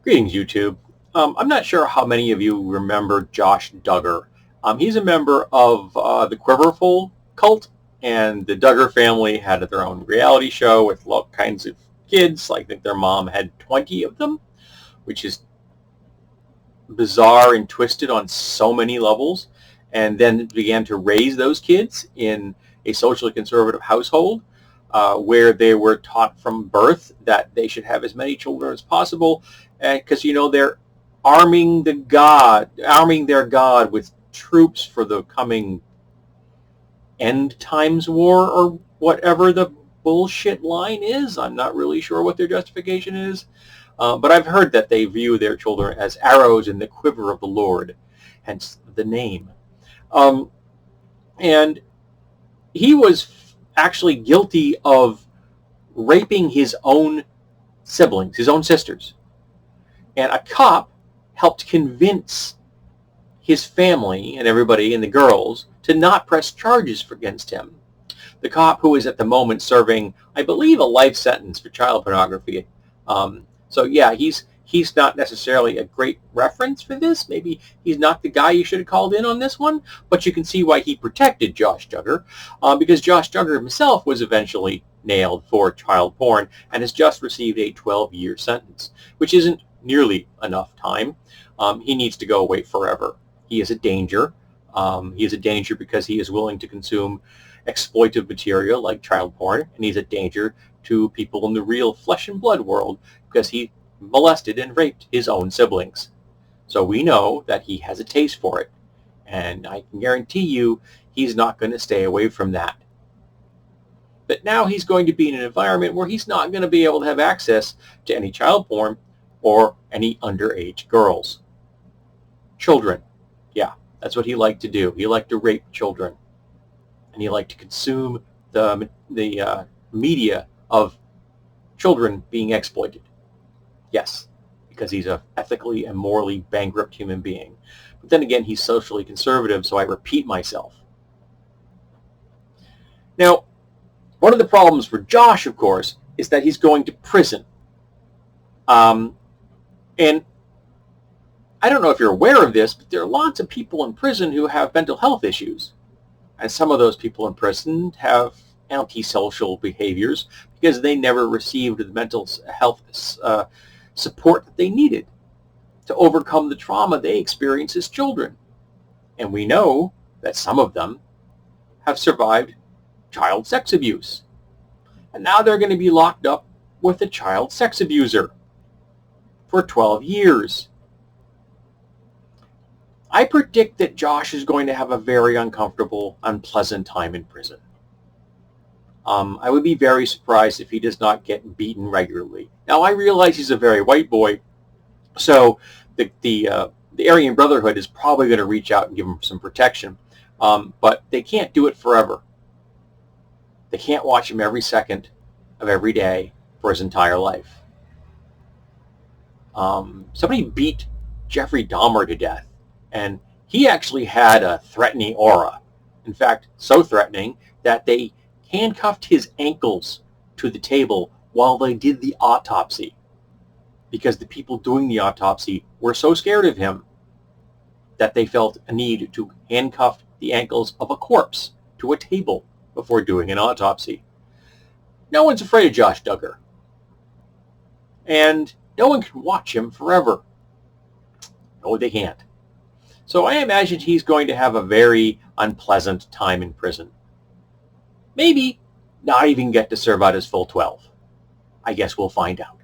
Greetings, YouTube. I'm not sure how many of you remember Josh Duggar. He's a member of the Quiverful cult, and the Duggar family had their own reality show with all kinds of kids. I think their mom had 20 of them, which is bizarre and twisted on so many levels, and then began to raise those kids in a socially conservative household where they were taught from birth that they should have as many children as possible, because they're arming their god with troops for the coming end times war or whatever the bullshit line is. I'm not really sure what their justification is. But I've heard that they view their children as arrows in the quiver of the Lord, hence the name. And he was actually guilty of raping his own siblings, his own sisters. And a cop helped convince his family and everybody and the girls to not press charges against him. The cop, who is at the moment serving, I believe, a life sentence for child pornography. So yeah, he's not necessarily a great reference for this. Maybe he's not the guy you should have called in on this one, but you can see why he protected Josh Duggar, because Josh Duggar himself was eventually nailed for child porn and has just received a 12-year sentence, which isn't nearly enough time. He needs to go away forever. He is a danger. He is a danger because he is willing to consume exploitive material like child porn, and he's a danger to people in the real flesh and blood world because he molested and raped his own siblings. So we know that he has a taste for it, and I can guarantee you he's not going to stay away from that. But now he's going to be in an environment where he's not going to be able to have access to any child porn or any underage girls. Children. Yeah, that's what he liked to do. He liked to rape children. And he liked to consume the media of children being exploited. Yes, because he's a ethically and morally bankrupt human being. But then again, he's socially conservative, so I repeat myself. Now, one of the problems for Josh, of course, is that he's going to prison. And I don't know if you're aware of this, but there are lots of people in prison who have mental health issues. And some of those people in prison have antisocial behaviors because they never received the mental health support that they needed to overcome the trauma they experienced as children. And we know that some of them have survived child sex abuse. And now they're going to be locked up with a child sex abuser for 12 years. I predict that Josh is going to have a very uncomfortable, unpleasant time in prison. I would be very surprised if he does not get beaten regularly. Now, I realize he's a very white boy, so the Aryan Brotherhood is probably going to reach out and give him some protection, but they can't do it forever. They can't watch him every second of every day for his entire life. Somebody beat Jeffrey Dahmer to death, and he actually had a threatening aura. In fact, so threatening that they handcuffed his ankles to the table while they did the autopsy, because the people doing the autopsy were so scared of him that they felt a need to handcuff the ankles of a corpse to a table before doing an autopsy. No one's afraid of Josh Duggar, and no one can watch him forever. No, they can't. So I imagine he's going to have a very unpleasant time in prison. Maybe not even get to serve out his full 12. I guess we'll find out.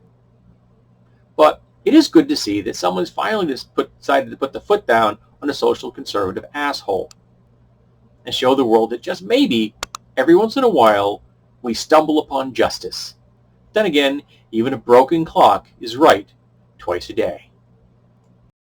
But it is good to see that someone's finally decided to put the foot down on a social conservative asshole and show the world that just maybe, every once in a while, we stumble upon justice. Then again, even a broken clock is right twice a day.